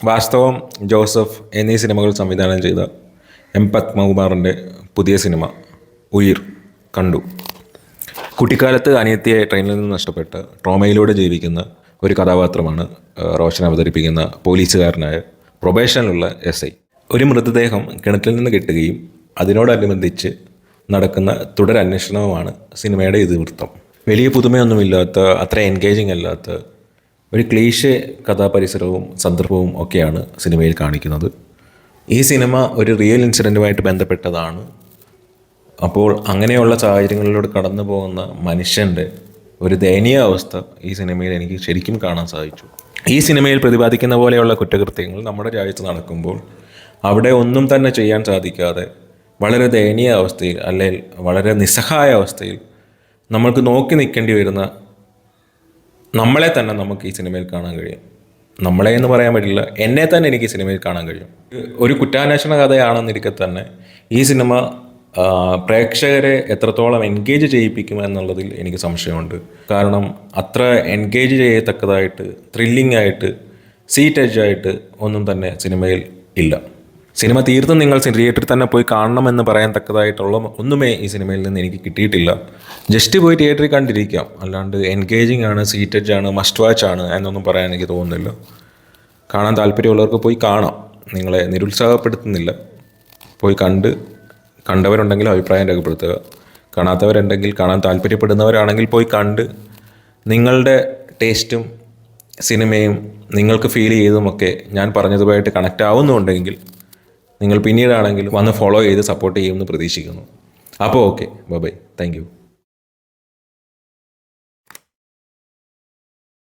വാസ്തവം, ജോസഫ് എന്നീ സിനിമകൾ സംവിധാനം ചെയ്ത എം പത്മകുമാറിൻ്റെ പുതിയ സിനിമ ഉയിർ കണ്ടു. കുട്ടിക്കാലത്ത് അനിയത്തിയെ ട്രെയിനിൽ നിന്ന് നഷ്ടപ്പെട്ട് ട്രോമയിലൂടെ ജീവിക്കുന്ന ഒരു കഥാപാത്രമാണ് റോഷൻ അവതരിപ്പിക്കുന്ന പോലീസുകാരനായ പ്രൊബേഷനിലുള്ള SI. ഒരു മൃതദേഹം കിണറ്റിൽ നിന്ന് കിട്ടുകയും അതിനോടനുബന്ധിച്ച് നടക്കുന്ന തുടരന്വേഷണവുമാണ് സിനിമയുടെ ഇതിവൃത്തം. വലിയ പുതുമയൊന്നുമില്ലാത്ത, അത്ര എൻഗേജിങ് അല്ലാത്ത ഒരു ക്ലീശേ കഥാപരിസരവും സന്ദർഭവും ഒക്കെയാണ് സിനിമയിൽ കാണിക്കുന്നത്. ഈ സിനിമ ഒരു റിയൽ ഇൻസിഡൻറ്റുമായിട്ട് ബന്ധപ്പെട്ടതാണ്. അപ്പോൾ അങ്ങനെയുള്ള സാഹചര്യങ്ങളിലൂടെ കടന്നു പോകുന്ന മനുഷ്യൻ്റെ ഒരു ദയനീയ അവസ്ഥ ഈ സിനിമയിൽ എനിക്ക് ശരിക്കും കാണാൻ സാധിച്ചു. ഈ സിനിമയിൽ പ്രതിപാദിക്കുന്ന പോലെയുള്ള കുറ്റകൃത്യങ്ങൾ നമ്മുടെ രാജ്യത്ത് നടക്കുമ്പോൾ അവിടെ ഒന്നും തന്നെ ചെയ്യാൻ സാധിക്കാതെ വളരെ ദയനീയ അവസ്ഥയിൽ, അല്ലെങ്കിൽ വളരെ നിസ്സഹായ അവസ്ഥയിൽ നമ്മൾക്ക് നോക്കി നിൽക്കേണ്ടി വരുന്ന നമ്മളെ തന്നെ നമുക്ക് ഈ സിനിമയിൽ കാണാൻ കഴിയും. നമ്മളെ എന്ന് പറയാൻ പറ്റില്ല, എന്നെ തന്നെ എനിക്ക് ഈ സിനിമയിൽ കാണാൻ കഴിയും. ഒരു കുറ്റാന്വേഷണ കഥയാണെന്നിരിക്കെ തന്നെ ഈ സിനിമ പ്രേക്ഷകരെ എത്രത്തോളം എൻഗേജ് ചെയ്യിപ്പിക്കും എന്നുള്ളതിൽ എനിക്ക് സംശയമുണ്ട്. കാരണം അത്ര എൻഗേജ് ചെയ്യത്തക്കതായിട്ട്, ത്രില്ലിംഗ് ആയിട്ട്, സീറ്റ് എഡ്ജ് ആയിട്ട് ഒന്നും തന്നെ സിനിമയിൽ ഇല്ല. സിനിമ തീർത്തും നിങ്ങൾ തിയേറ്ററിൽ തന്നെ പോയി കാണണമെന്ന് പറയാൻ തക്കതായിട്ടുള്ള ഒന്നുമേ ഈ സിനിമയിൽ നിന്ന് എനിക്ക് കിട്ടിയിട്ടില്ല. ജസ്റ്റ് പോയി തിയേറ്ററിൽ കണ്ടിരിക്കാം, അല്ലാണ്ട് എൻഗേജിങ് ആണ്, സീറ്റ് എഡ്ജ് ആണ്, മസ്റ്റ് വാച്ച് ആണ് എന്നൊന്നും പറയാൻ എനിക്ക് തോന്നുന്നില്ല. കാണാൻ താല്പര്യമുള്ളവർക്ക് പോയി കാണാം, നിങ്ങളെ നിരുത്സാഹപ്പെടുത്തുന്നില്ല. പോയി കണ്ടവരുണ്ടെങ്കിൽ അഭിപ്രായം രേഖപ്പെടുത്തുക. കാണാത്തവരുണ്ടെങ്കിൽ, കാണാൻ താല്പര്യപ്പെടുന്നവരാണെങ്കിൽ പോയി കണ്ട് നിങ്ങളുടെ ടേസ്റ്റും സിനിമയും നിങ്ങൾക്ക് ഫീൽ ചെയ്തതുമൊക്കെ ഞാൻ പറഞ്ഞതുമായിട്ട് കണക്റ്റ് ആവുന്നുണ്ടെങ്കിൽ നിങ്ങൾ പിന്നീടാണെങ്കിലും വന്ന് ഫോളോ ചെയ്ത് സപ്പോർട്ട് ചെയ്യുമെന്ന് പ്രതീക്ഷിക്കുന്നു. അപ്പോൾ ഓക്കെ, ബൈ, താങ്ക് യു.